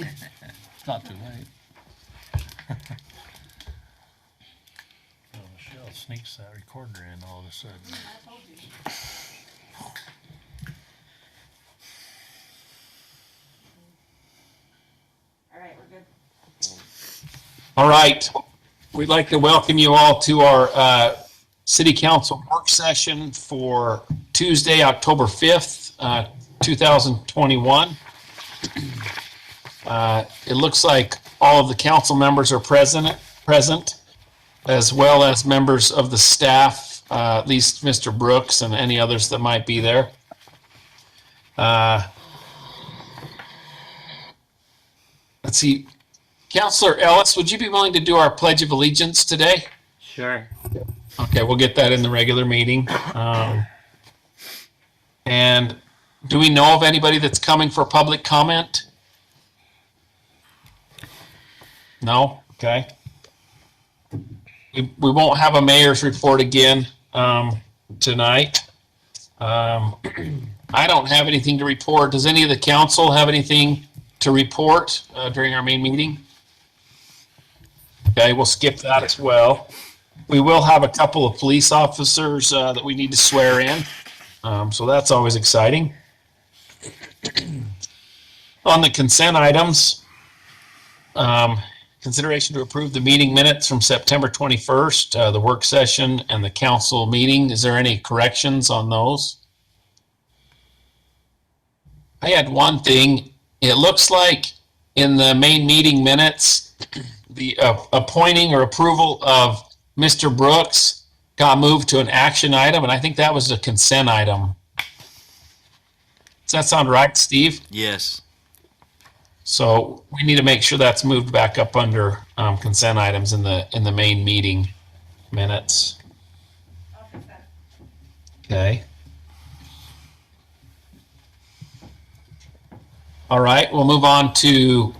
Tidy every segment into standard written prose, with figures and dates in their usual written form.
It's not too late. Oh, Michelle sneaks that recorder in all of a sudden. I told you. All right, we're good. All right. We'd like to welcome you all to our City Council work session for Tuesday, October 5th, 2021. It looks like all of the council members are present, as well as members of the staff, at least Mr. Brooks and any others that might be there. Let's see. Councilor Ellis, would you be willing to do our Pledge of Allegiance today? Sure. Okay, we'll get that in the regular meeting. And do we know of anybody that's coming for public comment? No? Okay. We won't have a mayor's report again tonight. I don't have anything to report. Does any of the council have anything to report during our main meeting? Okay, we'll skip that as well. We will have a couple of police officers that we need to swear in. So that's always exciting. On the consent items, consideration to approve the meeting minutes from September 21st, the work session and the council meeting. Is there any corrections on those? I had one thing. It looks like in the main meeting minutes, the appointing or approval of Mr. Brooks got moved to an action item, and I think that was a consent item. Does that sound right, Steve? Yes. So we need to make sure that's moved back up under consent items in the main meeting minutes. I'll fix that. Okay. All right, we'll move on to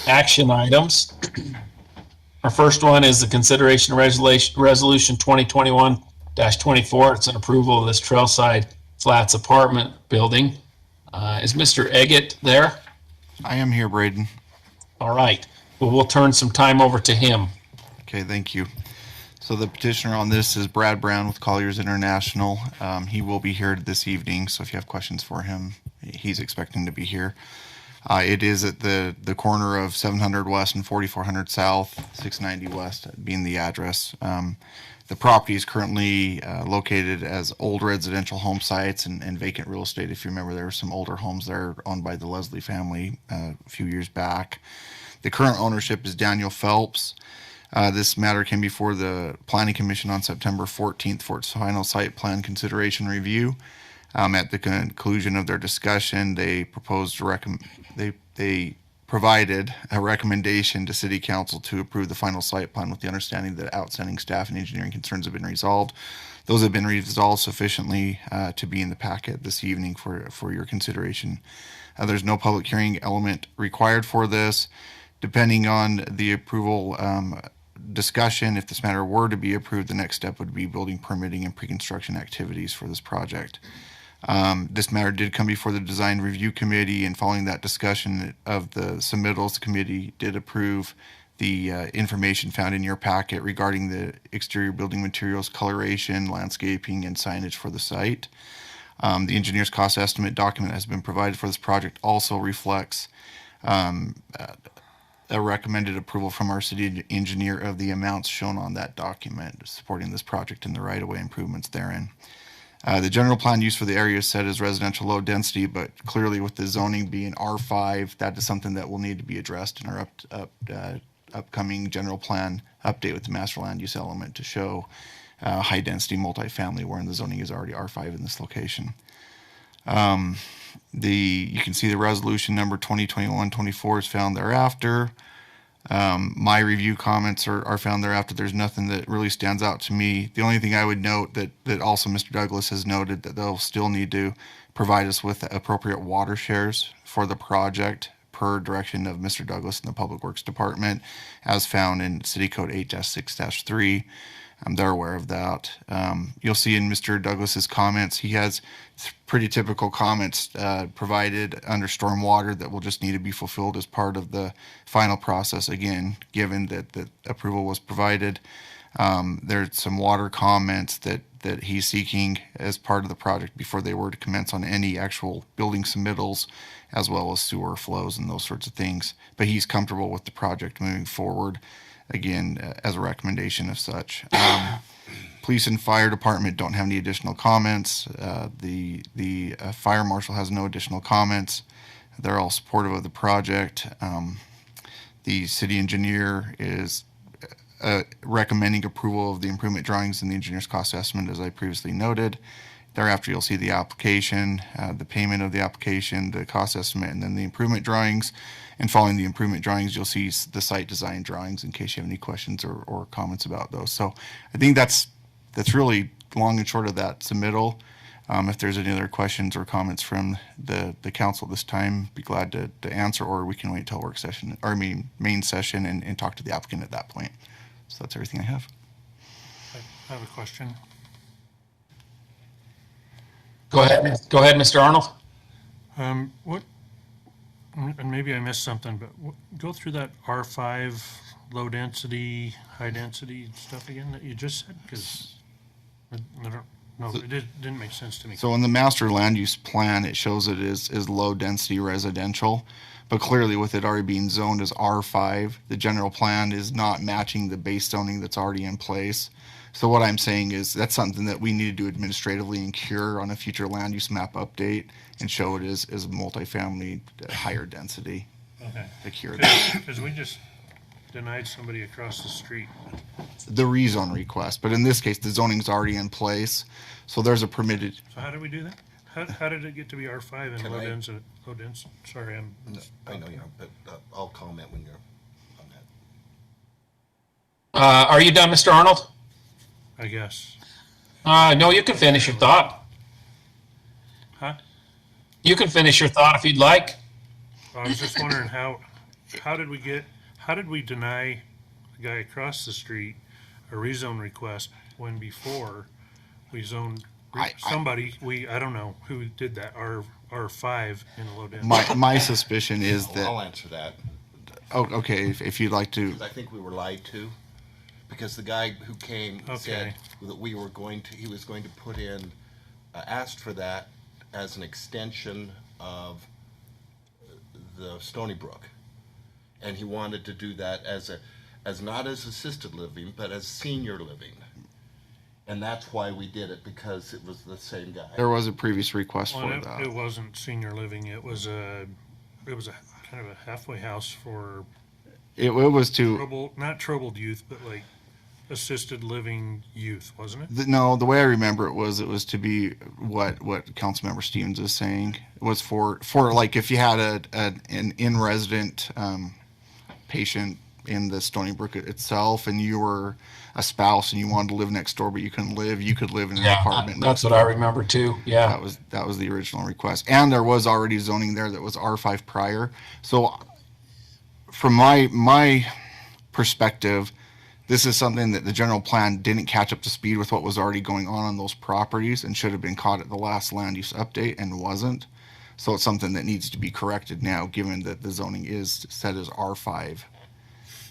action items. Our first one is the consideration of resolution 2021-24. It's an approval of this Trailside Flats apartment building. Is Mr. Eggett there? I am here, Braden. All right. Well, we'll turn some time over to him. Okay, thank you. So the petitioner on this is Brad Brown with Colliers International. He will be here this evening, so if you have questions for him, he's expecting to be here. It is at the corner of 700 West and 4400 South, 690 West being the address. The property is currently located as old residential home sites and vacant real estate. If you remember, there were some older homes there owned by the Leslie family a few years back. The current ownership is Daniel Phelps. This matter came before the Planning Commission on September 14th for its final site plan consideration review. At the conclusion of their discussion, they provided a recommendation to City Council to approve the final site plan with the understanding that outstanding staff and engineering concerns have been resolved. Those have been resolved sufficiently to be in the packet this evening for your consideration. There's no public hearing element required for this. Depending on the approval discussion, if this matter were to be approved, the next step would be building permitting and pre-construction activities for this project. This matter did come before the Design Review Committee, and following that discussion of the submittals, the committee did approve the information found in your packet regarding the exterior building materials, coloration, landscaping, and signage for the site. The engineer's cost estimate document has been provided for this project, also reflects a recommended approval from our city engineer of the amounts shown on that document supporting this project and the right-of-way improvements therein. The general plan use for the area is set as residential low density, but clearly with the zoning being R5, that is something that will need to be addressed in our upcoming general plan update with the master land use element to show high density multifamily, wherein the zoning is already R5 in this location. You can see the resolution number 2021-24 is found thereafter. My review comments are found thereafter. There's nothing that really stands out to me. The only thing I would note that also Mr. Douglas has noted that they'll still need to provide us with appropriate water shares for the project per direction of Mr. Douglas in the Public Works Department, as found in City Code 8-6-3. They're aware of that. You'll see in Mr. Douglas's comments, he has pretty typical comments provided under stormwater that will just need to be fulfilled as part of the final process. Again, given that the approval was provided, there's some water comments that he's seeking as part of the project before they were to commence on any actual building submittals, as well as sewer flows and those sorts of things. But he's comfortable with the project moving forward, again, as a recommendation of such. Police and fire department don't have any additional comments. The fire marshal has no additional comments. They're all supportive of the project. The city engineer is recommending approval of the improvement drawings and the engineer's cost estimate, as I previously noted. Thereafter, you'll see the application, the payment of the application, the cost estimate, and then the improvement drawings. And following the improvement drawings, you'll see the site design drawings in case you have any questions or comments about those. So I think that's really long and short of that submittal. If there's any other questions or comments from the council this time, be glad to answer, or we can wait till work session, or main session and talk to the applicant at that point. So that's everything I have. I have a question. Go ahead, Mr. Arnold. What, and maybe I missed something, but go through that R5 low density, high density stuff again that you just said, because I don't know, it didn't make sense to me. So in the master land use plan, it shows it is low density residential, but clearly with it already being zoned as R5, the general plan is not matching the base zoning that's already in place. So what I'm saying is that's something that we need to do administratively and cure on a future land use map update and show it as multifamily higher density. Okay. To cure that. Because we just denied somebody across the street. The rezone request, but in this case, the zoning's already in place, so there's a permitted. So how did we do that? How did it get to be R5 and Can low I- density? Sorry, I know you are, but I'll comment when you're on that. Are you done, Mr. Arnold? I guess. No, you can finish your thought. Huh? You can finish your thought if you'd like. I was just wondering how did we deny the guy across the street a rezone request when before we zoned I don't know who did that, R5 in a low density. My suspicion is that. I'll answer that. Oh, okay. If you'd like to. 'Cause I think we were lied to, because the guy who came said that he was going to put in, asked for that as an extension of the Stony Brook, and he wanted to do that as not as assisted living, but as senior living. And that's why we did it, because it was the same guy. There was a previous request Well, for that. it wasn't senior living. It was a kind of a halfway house for It was to. not troubled youth, but like assisted living youth, wasn't it? No, the way I remember it was to be what Councilmember Stevens is saying. It was for like if you had an in-resident patient in the Stony Brook itself, and you were a spouse and you wanted to live next door, but you couldn't live, you could live in an apartment. That's what I remember too. Yeah. That was the original request. And there was already zoning there that was R5 prior. So from my perspective, this is something that the general plan didn't catch up to speed with what was already going on those properties and should have been caught at the last land use update and wasn't. So it's something that needs to be corrected now, given that the zoning is set as R5.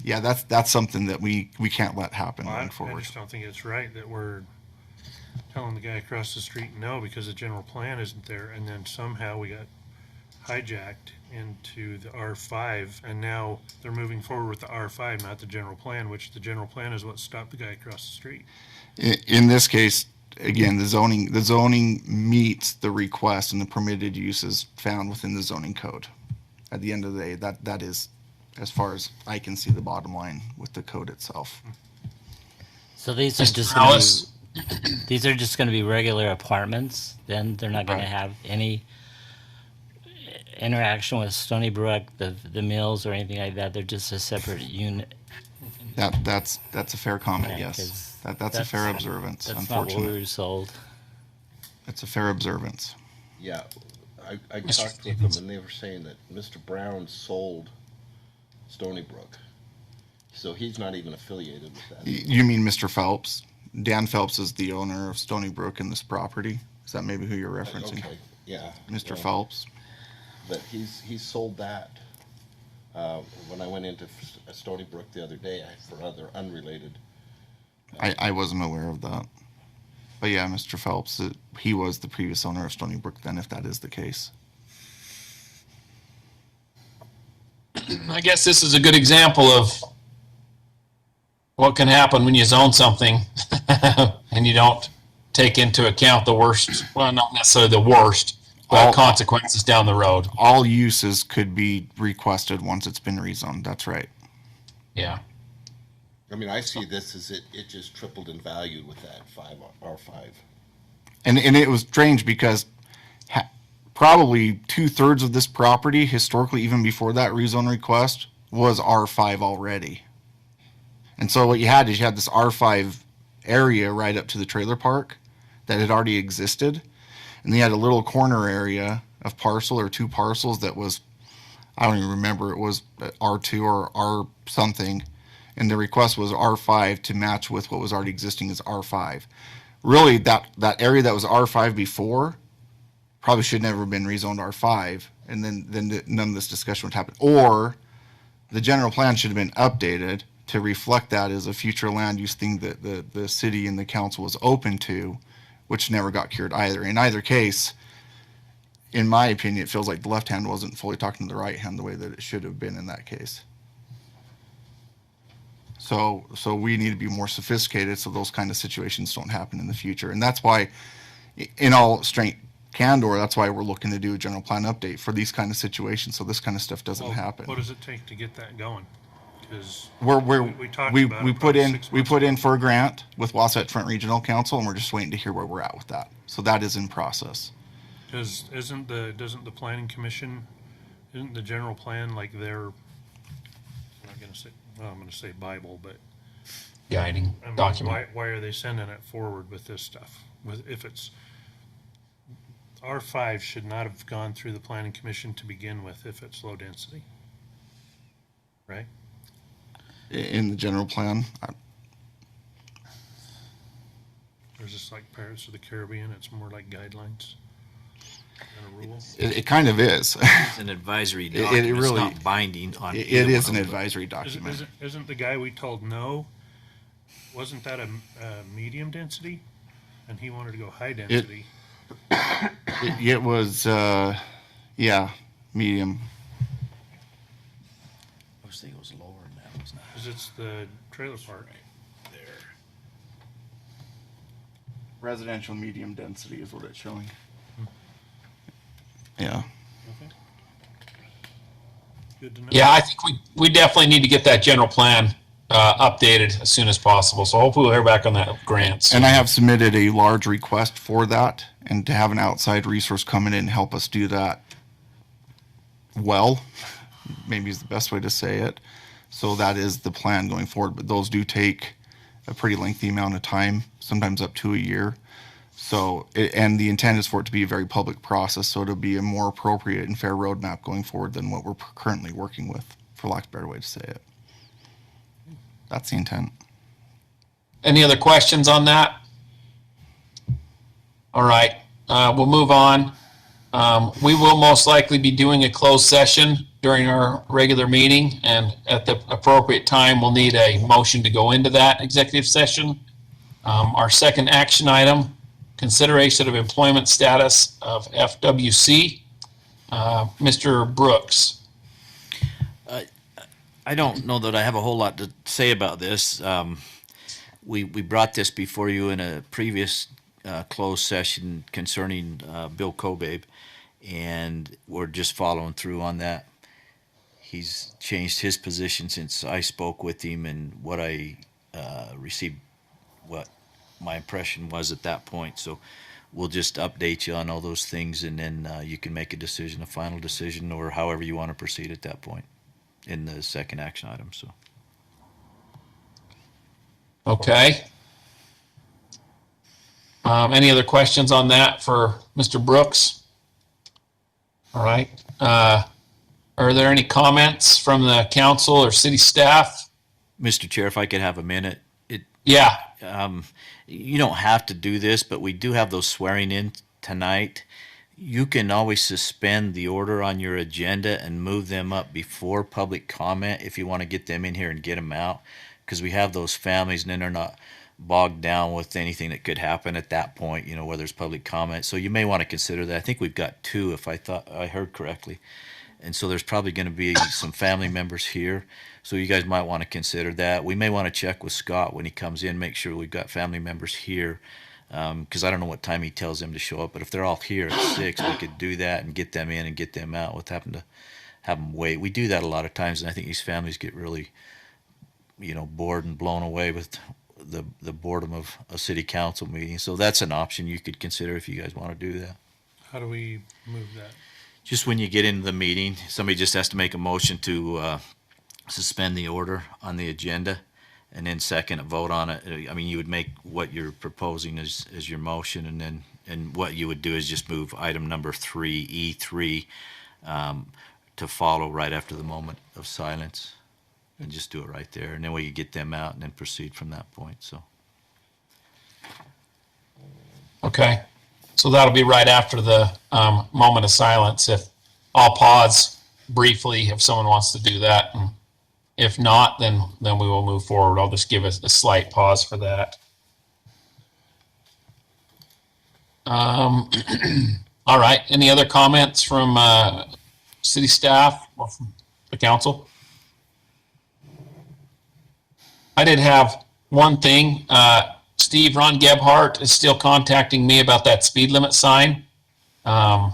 Yeah, that's something that we can't let happen going I forward. just don't think it's right that we're telling the guy across the street no because the general plan isn't there, and then somehow we got hijacked into the R5, and now they're moving forward with the R5, not the general plan, which the general plan is what stopped the guy across the street. In this case, again, the zoning meets the request and the permitted uses found within the zoning code. At the end of the day, that is, as far as I can see, the bottom line with the code itself. So these are Mr. just Alice? these are just going to be regular apartments. Then they're not going to have any interaction with Stony Brook, the mills, or anything like that. They're just a separate unit. That's a fair comment. Yeah, Yes, that's a fair observance. That's not what we Unfortunately, were sold. it's a fair observance. Yeah, I Mr. talked with them, and they were saying that Mr. Brown sold Stony Brook, so he's not even affiliated with that. You mean Mr. Phelps? Dan Phelps is the owner of Stony Brook in this property. Is that maybe who you're referencing? Okay, yeah. Mr. Yeah. Phelps? But he's sold that. When I went into Stony Brook the other day for other unrelated. I wasn't aware of that. But yeah, Mr. Phelps, he was the previous owner of Stony Brook then, if that is the case. I guess this is a good example of what can happen when you zone something and you don't take into account the worst, well, not necessarily the worst, but consequences down the road. All uses could be requested once it's been rezoned. That's right. Yeah. I mean, I see this as it just tripled in value with that R5. And it was strange because probably 2/3 of this property, historically, even before that rezone request, was R5 already. And so what you had is you had this R5 area right up to the trailer park that had already existed. And then you had a little corner area of parcel or two parcels that was, I don't even remember, it was R2 or R something. And the request was R5 to match with what was already existing as R5. Really, that area that was R5 before probably should never have been rezoned R5, and then none of this discussion would happen. Or the general plan should have been updated to reflect that as a future land use thing that the city and the council was open to, which never got cured either. In either case, in my opinion, it feels like the left hand wasn't fully talking to the right hand the way that it should have been in that case. So we need to be more sophisticated so those kind of situations don't happen in the future. And that's why, in all straight candor, that's why we're looking to do a general plan update for these kind of situations so this kind of stuff doesn't happen. What does it take to get that going? Because we talked about it put probably in 6 we months put in ago. for a grant with Wasatch Front Regional Council, and we're just waiting to hear where we're at with that. So that is in process. Doesn't the planning commission, isn't the general plan like their, I'm not gonna say, well, I'm gonna say Bible, but Guiding I mean, document. why are they sending it forward with this stuff? If it's R5 should not have gone through the planning commission to begin with if it's low density, right? In the general plan, Or is this like Pirates of the Caribbean? It's more like guidelines than a rule. it kind of is. It's an advisory document. It's really- not binding on. It either is one an of them. advisory document. Isn't the guy we told no? Wasn't that a medium density? And he wanted to go high density. It was, yeah, medium. I was thinking it was lower than that. Wasn't it? 'Cause it's the trailer park. There. Residential medium density is what it's showing. Yeah. Okay. Good to know. Yeah, I think we definitely need to get that general plan updated as soon as possible. So hopefully we'll hear back on that grants. And I have submitted a large request for that, and to have an outside resource come in and help us do that well, maybe is the best way to say it. So that is the plan going forward, but those do take a pretty lengthy amount of time, sometimes up to a year. So, and the intent is for it to be a very public process, so it'll be a more appropriate and fair roadmap going forward than what we're currently working with, for lack of a better way to say it. That's the intent. Any other questions on that? All right, we'll move on. We will most likely be doing a closed session during our regular meeting, and at the appropriate time, we'll need a motion to go into that executive session. Our second action item, consideration of employment status of FWC. Mr. Brooks. I don't know that I have a whole lot to say about this. We brought this before you in a previous closed session concerning Bill Kobabe, and we're just following through on that. He's changed his position since I spoke with him, and what I received, what my impression was at that point. So we'll just update you on all those things, and then you can make a decision, a final decision, or however you want to proceed at that point in the second action item. So. Okay. Any other questions on that for Mr. Brooks? All right. Are there any comments from the council or city staff? Mr. Chair, if I could have a minute. Yeah, you don't have to do this, but we do have those swearing in tonight. You can always suspend the order on your agenda and move them up before public comment if you want to get them in here and get them out, because we have those families and then they're not bogged down with anything that could happen at that point, where there's public comment. So you may want to consider that. I think we've got 2, if I thought I heard correctly. And so there's probably going to be some family members here. So you guys might want to consider that. We may want to check with Scott when he comes in, make sure we've got family members here. Because I don't know what time he tells them to show up, but if they're all here at 6, we could do that and get them in and get them out with having to have them wait. We do that a lot of times, and I think these families get really, bored and blown away with the boredom of a city council meeting. So that's an option you could consider if you guys want to do that. How do we move that? Just when you get into the meeting, somebody just has to make a motion to suspend the order on the agenda, and then second, a vote on it. I mean, you would make what you're proposing as your motion, and what you would do is just move item number 3, E3, to follow right after the moment of silence, and just do it right there. And then we could get them out and then proceed from that point. So. Okay. So that'll be right after the moment of silence. If I'll pause briefly if someone wants to do that. And if not, then we will move forward. I'll just give a slight pause for that. All right. Any other comments from city staff or from the council? I did have one thing. Steve, Ron Gebhardt is still contacting me about that speed limit sign. I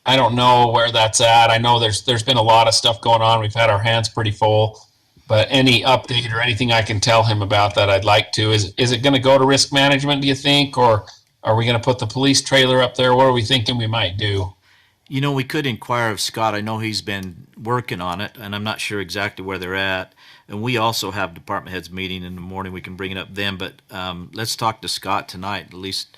don't know where that's at. I know there's been a lot of stuff going on. We've had our hands pretty full, but any update or anything I can tell him about that, I'd like to. Is it going to go to risk management, do you think, or are we going to put the police trailer up there? What are we thinking we might do? We could inquire of Scott. I know he's been working on it, and I'm not sure exactly where they're at. And we also have department heads meeting in the morning. We can bring it up then, but let's talk to Scott tonight, at least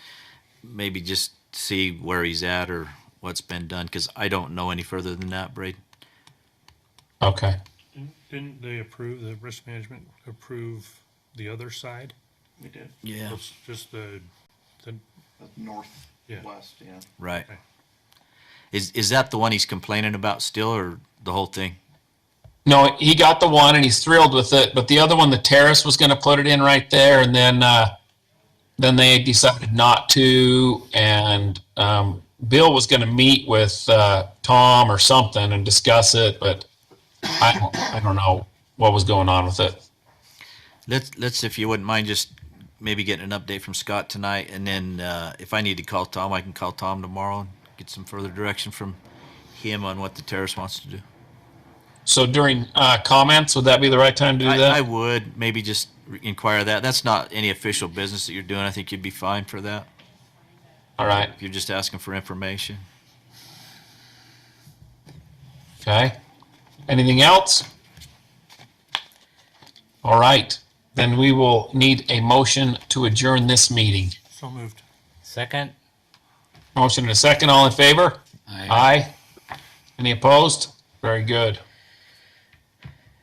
maybe just see where he's at or what's been done, because I don't know any further than that, Braden. Okay. Didn't they approve, the risk management approve the other side? We did. Yeah. It's just the Northwest, yeah. Right. Okay. Is that the one he's complaining about still, or the whole thing? No, he got the one and he's thrilled with it, but the other one, the terrace, was going to put it in right there, and then they decided not to, and Bill was going to meet with Tom or something and discuss it, but I don't know what was going on with it. Let's if you wouldn't mind, just maybe getting an update from Scott tonight, and then if I need to call Tom, I can call Tom tomorrow and get some further direction from him on what the terrace wants to do. So during comments, would that be the right time to do that? I would maybe just inquire that. That's not any official business that you're doing. I think you'd be fine for that. All right. If you're just asking for information. Okay. Anything else? All right. Then we will need a motion to adjourn this meeting. So moved. Second? Motion and a second. All in favor? Aye. Aye. Any opposed? Very good.